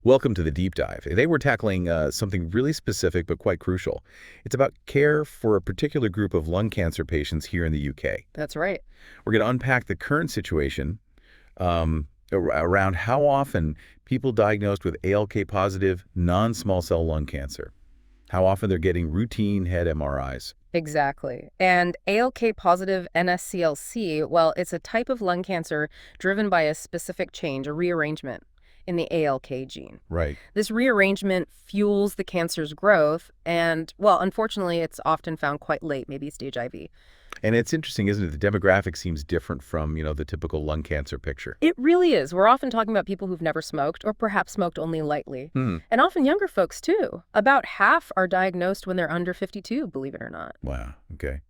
Welcome to the deep dive. Today we're tackling something really specific but quite crucial. It's about care for a particular group of lung cancer patients here in the UK. That's right. We're going to unpack the current situation around how often people diagnosed with ALK-positive non-small cell lung cancer, how often they're getting routine head MRIs. Exactly. And ALK-positive NSCLC, well, it's a type of lung cancer driven by a specific change, a rearrangement in the ALK gene. Right. This rearrangement fuels the cancer's growth, and, well, unfortunately, it's often found quite late, maybe stage IV. And it's interesting, isn't it? The demographic seems different from, the typical lung cancer picture. It really is. We're often talking about people who've never smoked or perhaps smoked only lightly. Hmm. And often younger folks, too. About half are diagnosed when they're under 52, believe it or not. Wow. Okay.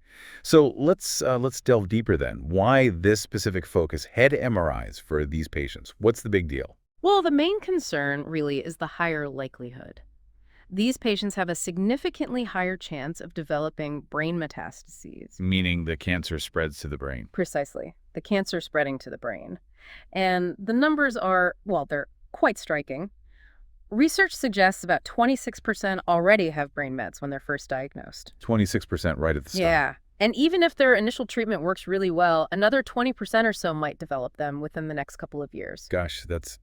So let's delve deeper then. Why this specific focus, head MRIs for these patients? What's the big deal? Well, the main concern really is the higher likelihood. These patients have a significantly higher chance of developing brain metastases. Meaning the cancer spreads to the brain. Precisely. The cancer spreading to the brain. And the numbers are, well, they're quite striking. Research suggests about 26% already have brain mets when they're first diagnosed. 26% right at the start. Yeah. And even if their initial treatment works really well, another 20% or so might develop them within the next couple of years. Gosh, that's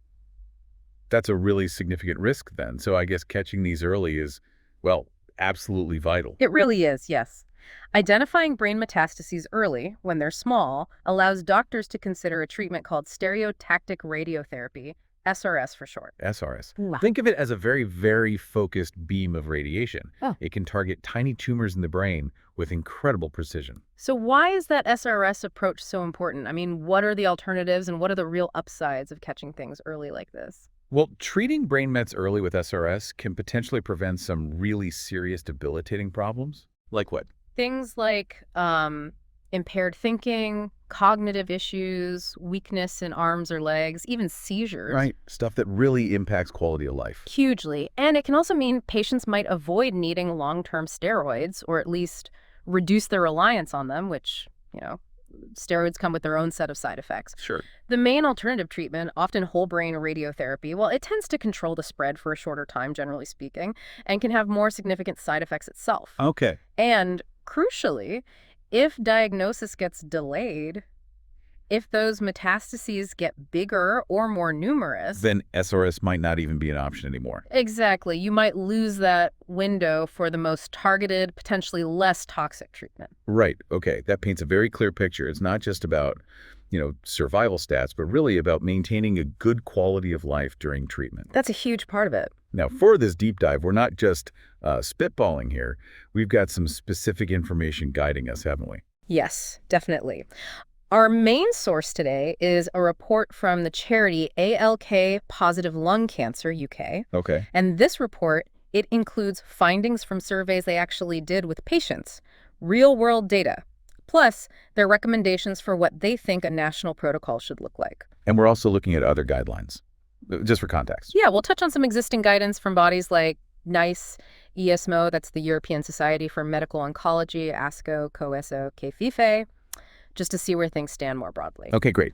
a really significant risk then. So I guess catching these early is, well, absolutely vital. It really is, yes. Identifying brain metastases early, when they're small, allows doctors to consider a treatment called stereotactic radiotherapy, SRS for short. SRS. Wow. Think of it as a very, very focused beam of radiation. Oh. It can target tiny tumors in the brain with incredible precision. So why is that SRS approach so important? I mean, what are the alternatives and what are the real upsides of catching things early like this? Well, treating brain mets early with SRS can potentially prevent some really serious debilitating problems. Like what? Things like impaired thinking, cognitive issues, weakness in arms or legs, even seizures. Right. Stuff that really impacts quality of life. Hugely. And it can also mean patients might avoid needing long-term steroids or at least reduce their reliance on them, which, steroids come with their own set of side effects. Sure. The main alternative treatment, often whole brain radiotherapy, well, it tends to control the spread for a shorter time, generally speaking, and can have more significant side effects itself. Okay. And crucially, if diagnosis gets delayed, if those metastases get bigger or more numerous, Then SRS might not even be an option anymore. exactly, you might lose that window for the most targeted, potentially less toxic treatment. Right. Okay. That paints a very clear picture. It's not just about, survival stats, but really about maintaining a good quality of life during treatment. That's a huge part of it. Now, for this deep dive, we're not just spitballing here. We've got some specific information guiding us, haven't we? Yes, definitely. Our main source today is a report from the charity ALK Positive Lung Cancer UK. Okay. And this report, it includes findings from surveys they actually did with patients, real-world data, plus their recommendations for what they think a national protocol should look like. And we're also looking at other guidelines, just for context. Yeah, we'll touch on some existing guidance from bodies like NICE, ESMO, that's the European Society for Medical Oncology, ASCO, COESO, KFIFE, just to see where things stand more broadly. Okay, great.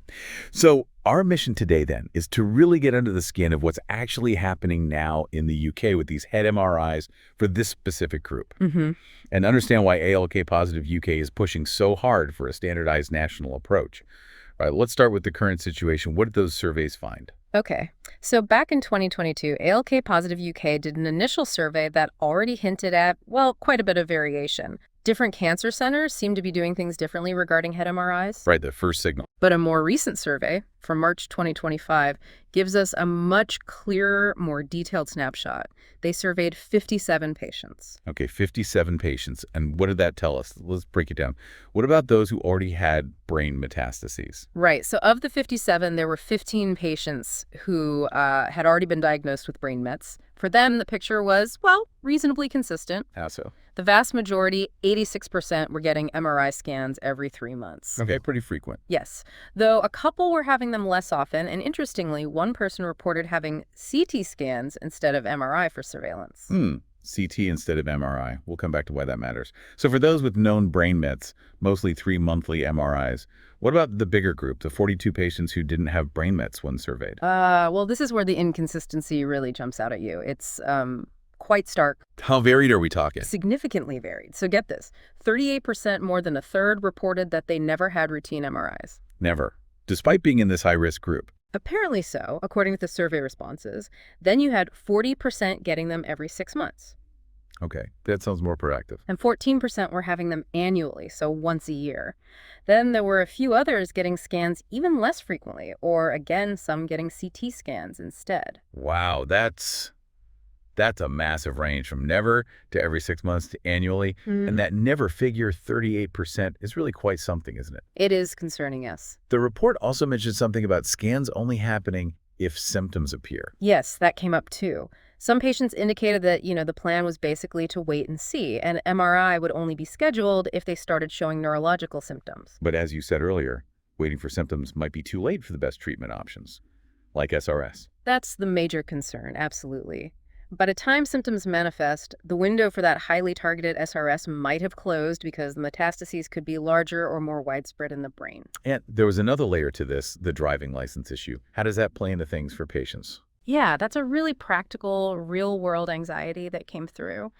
So our mission today then is to really get under the skin of what's actually happening now in the UK with these head MRIs for this specific group. Mm-hmm. And understand why ALK Positive UK is pushing so hard for a standardized national approach. All right, let's start with the current situation. What did those surveys find? Okay, so back in 2022, ALK Positive UK did an initial survey that already hinted at, well, quite a bit of variation. Different cancer centers seem to be doing things differently regarding head MRIs. Right, the first signal. But a more recent survey from March 2025 gives us a much clearer, more detailed snapshot. They surveyed 57 patients. Okay, 57 patients. And what did that tell us? Let's break it down. What about those who already had brain metastases? Right, so of the 57, there were 15 patients who had already been diagnosed with brain mets. For them, the picture was, well, reasonably consistent. How so? The vast majority, 86%, were getting MRI scans every 3 months. Okay, pretty frequent. Yes, though a couple were having them less often, and interestingly, one person reported having CT scans instead of MRI for surveillance. CT instead of MRI. We'll come back to why that matters. So for those with known brain mets, mostly 3 monthly MRIs, what about the bigger group, the 42 patients who didn't have brain mets when surveyed? Well, this is where the inconsistency really jumps out at you. It's quite stark, How varied are we talking? significantly varied. So get this, 38%, more than a third, reported that they never had routine MRIs. Never, despite being in this high-risk group. Apparently so, according to the survey responses. Then you had 40% getting them every 6 months, Okay, that sounds more proactive. and 14% were having them annually, so once a year. Then there were a few others getting scans even less frequently, or again, some getting CT scans instead. Wow, that's a massive range from never to every 6 months to annually. And that never figure, 38%, is really quite something, isn't it? It is concerning, yes. The report also mentioned something about scans only happening if symptoms appear. Yes, that came up too. Some patients indicated that, the plan was basically to wait and see, and MRI would only be scheduled if they started showing neurological symptoms. But as you said earlier, waiting for symptoms might be too late for the best treatment options, like SRS. That's the major concern, absolutely. By the time symptoms manifest, the window for that highly targeted SRS might have closed because the metastases could be larger or more widespread in the brain. And there was another layer to this, the driving license issue. How does that play into things for patients? Yeah, that's a really practical, real-world anxiety that came through.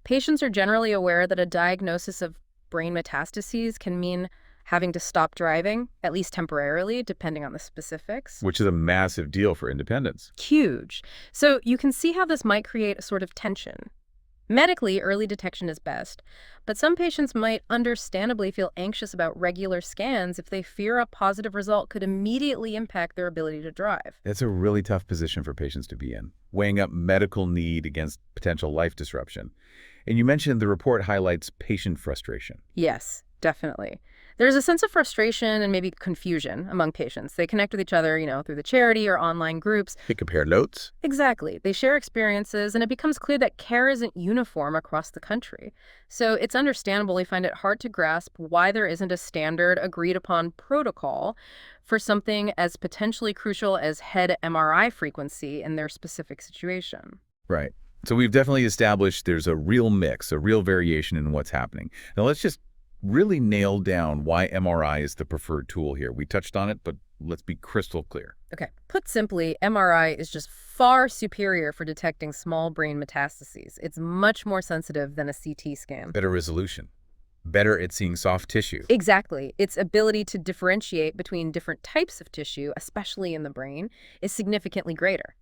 Patients are generally aware that a diagnosis of brain metastases can mean having to stop driving, at least temporarily, depending on the specifics. Which is a massive deal for independence. Huge. So you can see how this might create a sort of tension. Medically, early detection is best, but some patients might understandably feel anxious about regular scans if they fear a positive result could immediately impact their ability to drive. That's a really tough position for patients to be in, weighing up medical need against potential life disruption. And you mentioned the report highlights patient frustration. Yes, definitely. There's a sense of frustration and maybe confusion among patients. They connect with each other, through the charity or online groups. They compare notes. Exactly. They share experiences, and it becomes clear that care isn't uniform across the country. So it's understandable they find it hard to grasp why there isn't a standard, agreed-upon protocol for something as potentially crucial as head MRI frequency in their specific situation. Right. So we've definitely established there's a real mix, a real variation in what's happening. Now let's just really nail down why MRI is the preferred tool here. We touched on it, but let's be crystal clear. Okay. Put simply, MRI is just far superior for detecting small brain metastases. It's much more sensitive than a CT scan. Better resolution. Better at seeing soft tissue. Exactly. Its ability to differentiate between different types of tissue, especially in the brain, is significantly greater.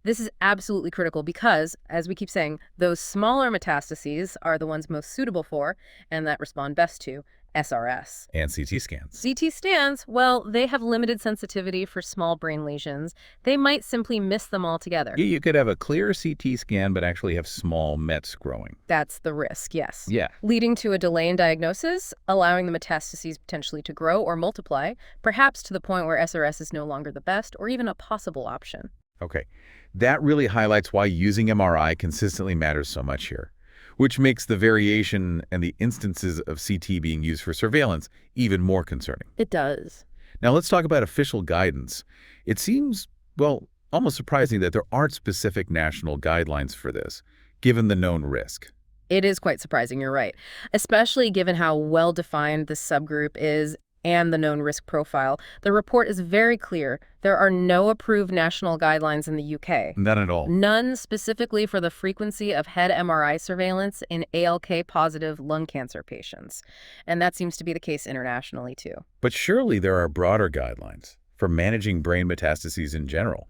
This is absolutely critical because, as we keep saying, those smaller metastases are the ones most suitable for, and that respond best to, SRS. And CT scans. CT scans, well, they have limited sensitivity for small brain lesions. They might simply miss them altogether. You could have a clear CT scan, but actually have small mets growing. That's the risk, yes. Yeah. Leading to a delay in diagnosis, allowing the metastases potentially to grow or multiply, perhaps to the point where SRS is no longer the best or even a possible option. Okay. That really highlights why using MRI consistently matters so much here, which makes the variation and the instances of CT being used for surveillance even more concerning. It does. Now let's talk about official guidance. It seems, well, almost surprising that there aren't specific national guidelines for this, given the known risk. It is quite surprising, you're right, especially given how well-defined this subgroup is and the known risk profile. The report is very clear. There are no approved national guidelines in the UK. None at all. None specifically for the frequency of head MRI surveillance in ALK-positive lung cancer patients. And that seems to be the case internationally, too. But surely there are broader guidelines for managing brain metastases in general,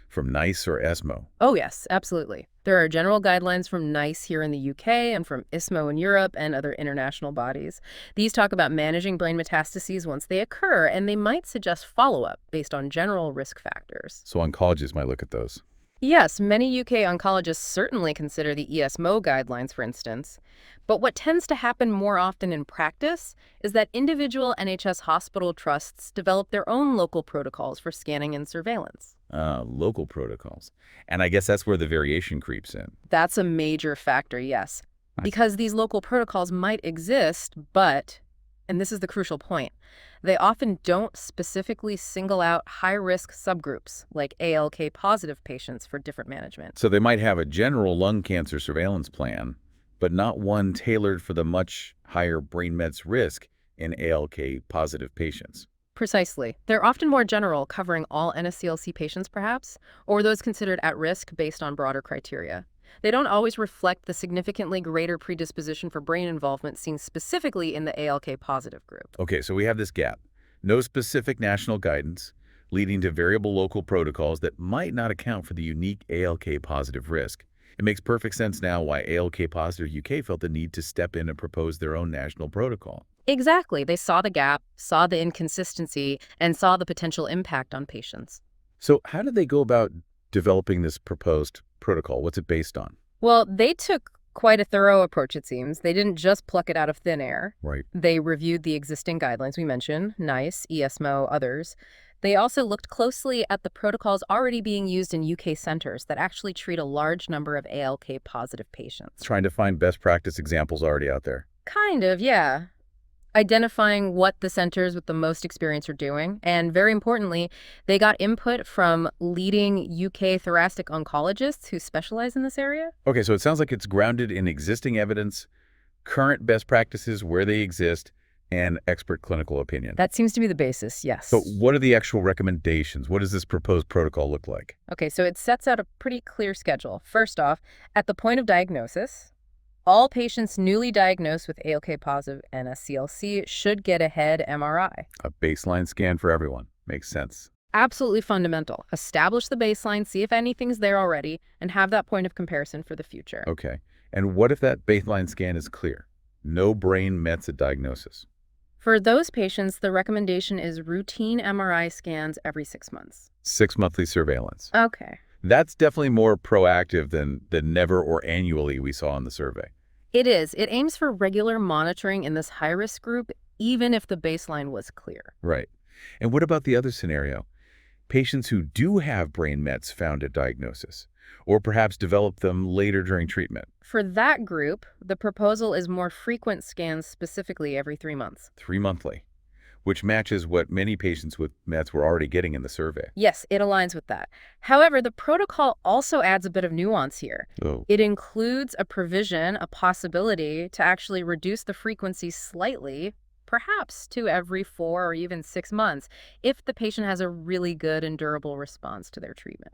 from NICE or ESMO. Oh, yes, absolutely. There are general guidelines from NICE here in the UK and from ISMO in Europe and other international bodies. These talk about managing brain metastases once they occur, and they might suggest follow-up based on general risk factors. So oncologists might look at those. Yes, many UK oncologists certainly consider the ESMO guidelines, for instance. But what tends to happen more often in practice is that individual NHS hospital trusts develop their own local protocols for scanning and surveillance. Local protocols. And I guess that's where the variation creeps in. That's a major factor, yes. Because these local protocols might exist, but And this is the crucial point. They often don't specifically single out high-risk subgroups, like ALK-positive patients, for different management. So they might have a general lung cancer surveillance plan, but not one tailored for the much higher brain mets risk in ALK-positive patients. Precisely. They're often more general, covering all NSCLC patients, perhaps, or those considered at risk based on broader criteria. They don't always reflect the significantly greater predisposition for brain involvement seen specifically in the ALK-positive group. Okay, so we have this gap. No specific national guidance, leading to variable local protocols that might not account for the unique ALK-positive risk. It makes perfect sense now why ALK-positive UK felt the need to step in and propose their own national protocol. Exactly. They saw the gap, saw the inconsistency, and saw the potential impact on patients. So how did they go about developing this proposed protocol? What's it based on? Well, they took quite a thorough approach, it seems. They didn't just pluck it out of thin air. Right. They reviewed the existing guidelines we mentioned, NICE, ESMO, others. They also looked closely at the protocols already being used in UK centers that actually treat a large number of ALK-positive patients. Trying to find best practice examples already out there. Kind of, yeah. Identifying what the centers with the most experience are doing. And very importantly, they got input from leading UK thoracic oncologists who specialize in this area. Okay, so it sounds like it's grounded in existing evidence, current best practices where they exist, and expert clinical opinion. That seems to be the basis, yes. So what are the actual recommendations? What does this proposed protocol look like? Okay, so it sets out a pretty clear schedule. First off, at the point of diagnosis, all patients newly diagnosed with ALK-positive NSCLC should get a head MRI. A baseline scan for everyone. Makes sense. Absolutely fundamental. Establish the baseline, see if anything's there already, and have that point of comparison for the future. Okay. And what if that baseline scan is clear? No brain mets at diagnosis. For those patients, the recommendation is routine MRI scans every 6 months. 6 monthly surveillance. Okay. That's definitely more proactive than the never or annually we saw in the survey. It is. It aims for regular monitoring in this high-risk group, even if the baseline was clear. Right. And what about the other scenario? Patients who do have brain mets found at diagnosis, or perhaps develop them later during treatment. For that group, the proposal is more frequent scans, specifically every 3 months. 3 monthly, which matches what many patients with mets were already getting in the survey. Yes, it aligns with that. However, the protocol also adds a bit of nuance here. Oh, It includes a provision, a possibility to actually reduce the frequency slightly, perhaps to every 4 or even 6 months, if the patient has a really good and durable response to their treatment.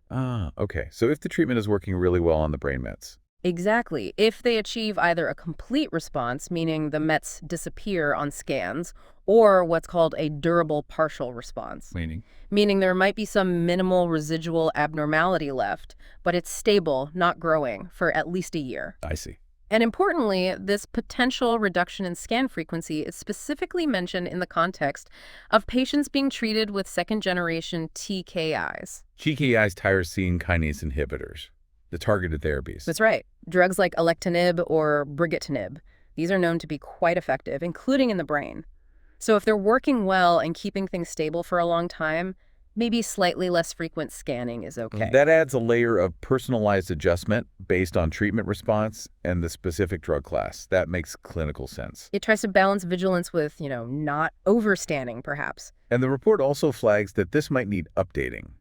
okay. So if the treatment is working really well on the brain mets. Exactly. If they achieve either a complete response, meaning the Mets disappear on scans, or what's called a durable partial response, meaning there might be some minimal residual abnormality left, but it's stable, not growing, for at least a year. I see. And importantly, this potential reduction in scan frequency is specifically mentioned in the context of patients being treated with second-generation TKIs. TKIs, tyrosine kinase inhibitors, the targeted therapies. That's right. Drugs like alectinib or brigitinib. These are known to be quite effective, including in the brain. So if they're working well and keeping things stable for a long time, maybe slightly less frequent scanning is okay. That adds a layer of personalized adjustment based on treatment response and the specific drug class. That makes clinical sense. It tries to balance vigilance with, not overstanding, perhaps. And the report also flags that this might need updating,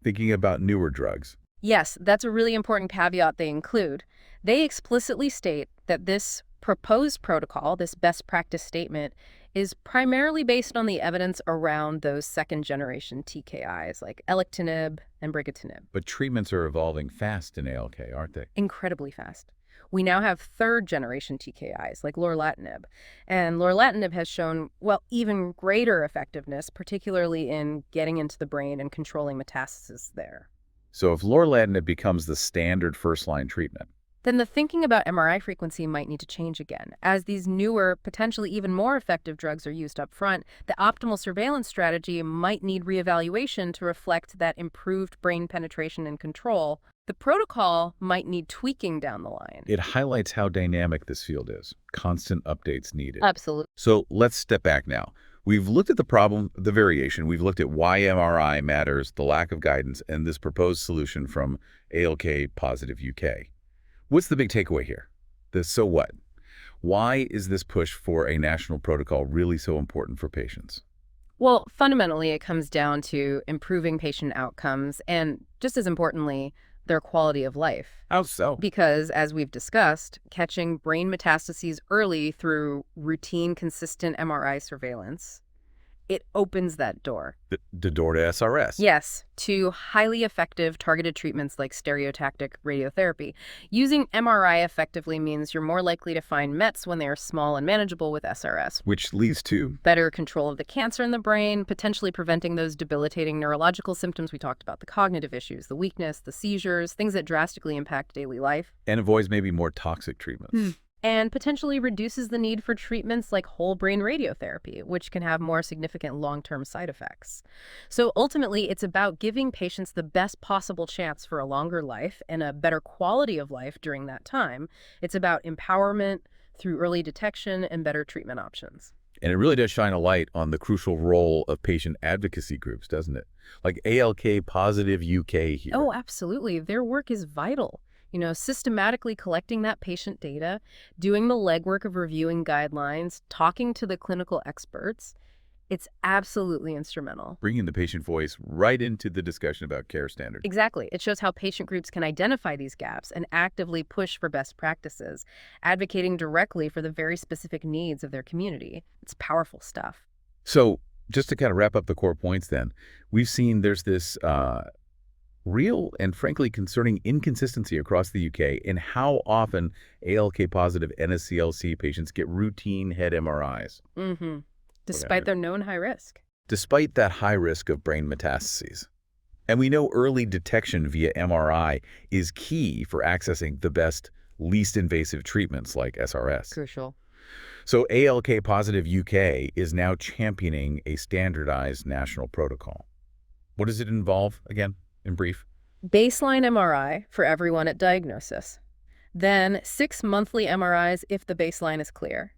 thinking about newer drugs. Yes, that's a really important caveat they include. They explicitly state that this proposed protocol, this best practice statement, is primarily based on the evidence around those second-generation TKIs like alectinib and brigitinib. But treatments are evolving fast in ALK, aren't they? Incredibly fast. We now have third-generation TKIs like lorlatinib, and lorlatinib has shown, even greater effectiveness, particularly in getting into the brain and controlling metastasis there. So if lorlatinib becomes the standard first-line treatment, then the thinking about MRI frequency might need to change again. As these newer, potentially even more effective drugs are used up front, the optimal surveillance strategy might need reevaluation to reflect that improved brain penetration and control. The protocol might need tweaking down the line. it highlights how dynamic this field is. Constant updates needed. Absolutely. So let's step back now. We've looked at the problem, the variation. We've looked at why MRI matters, the lack of guidance, and this proposed solution from ALK Positive UK. What's the big takeaway here? The so what? Why is this push for a national protocol really so important for patients? Well, fundamentally, it comes down to improving patient outcomes and, just as importantly, their quality of life. How so? Because, as we've discussed, catching brain metastases early through routine, consistent MRI surveillance, it opens that door. The door to SRS. Yes, to highly effective targeted treatments like stereotactic radiotherapy. Using MRI effectively means you're more likely to find METs when they are small and manageable with SRS. Which leads to Better control of the cancer in the brain, potentially preventing those debilitating neurological symptoms we talked about, the cognitive issues, the weakness, the seizures, things that drastically impact daily life. and avoids maybe more toxic treatments. And potentially reduces the need for treatments like whole brain radiotherapy, which can have more significant long-term side effects. So ultimately, it's about giving patients the best possible chance for a longer life and a better quality of life during that time. It's about empowerment through early detection and better treatment options. And it really does shine a light on the crucial role of patient advocacy groups, doesn't it? Like ALK Positive UK here. Oh, absolutely. Their work is vital. Systematically collecting that patient data, doing the legwork of reviewing guidelines, talking to the clinical experts, it's absolutely instrumental. Bringing the patient voice right into the discussion about care standards. Exactly. It shows how patient groups can identify these gaps and actively push for best practices, advocating directly for the very specific needs of their community. It's powerful stuff. So just to kind of wrap up the core points then, we've seen there's this real and frankly concerning inconsistency across the UK in how often ALK positive NSCLC patients get routine head MRIs. Despite their known high risk. Despite that high risk of brain metastases. And we know early detection via MRI is key for accessing the best, least invasive treatments like SRS. Crucial. So ALK Positive UK is now championing a standardized national protocol. What does it involve, again, in brief? Baseline MRI for everyone at diagnosis. Then 6 monthly MRIs if the baseline is clear.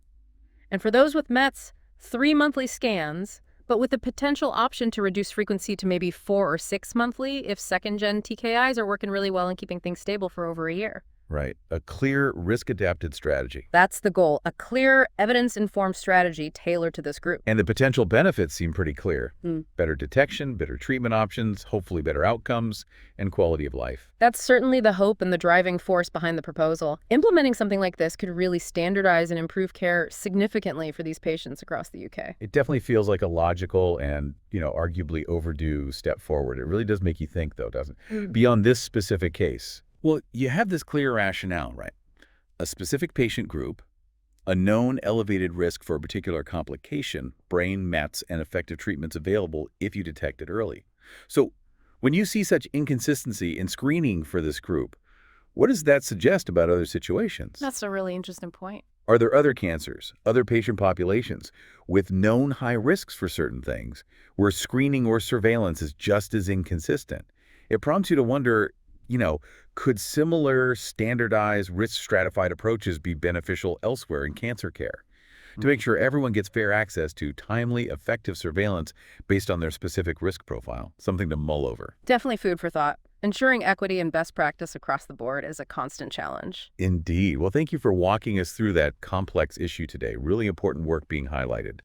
And for those with METs, 3 monthly scans, but with the potential option to reduce frequency to maybe 4 or 6 monthly if second-gen TKIs are working really well and keeping things stable for over a year. Right. A clear, risk-adapted strategy. That's the goal, a clear, evidence-informed strategy tailored to this group. And the potential benefits seem pretty clear. Better detection, better treatment options, hopefully better outcomes, and quality of life. That's certainly the hope and the driving force behind the proposal. Implementing something like this could really standardize and improve care significantly for these patients across the UK. It definitely feels like a logical and, arguably overdue step forward. It really does make you think, though, doesn't it? Beyond this specific case. Well, you have this clear rationale, right? A specific patient group, a known elevated risk for a particular complication, brain mets, and effective treatments available if you detect it early. So when you see such inconsistency in screening for this group, what does that suggest about other situations? That's a really interesting point. Are there other cancers, other patient populations with known high risks for certain things where screening or surveillance is just as inconsistent? It prompts you to wonder, could similar standardized risk stratified approaches be beneficial elsewhere in cancer care to make sure everyone gets fair access to timely, effective surveillance based on their specific risk profile? Something to mull over. Definitely food for thought. Ensuring equity and best practice across the board is a constant challenge. Indeed. Well, thank you for walking us through that complex issue today. Really important work being highlighted.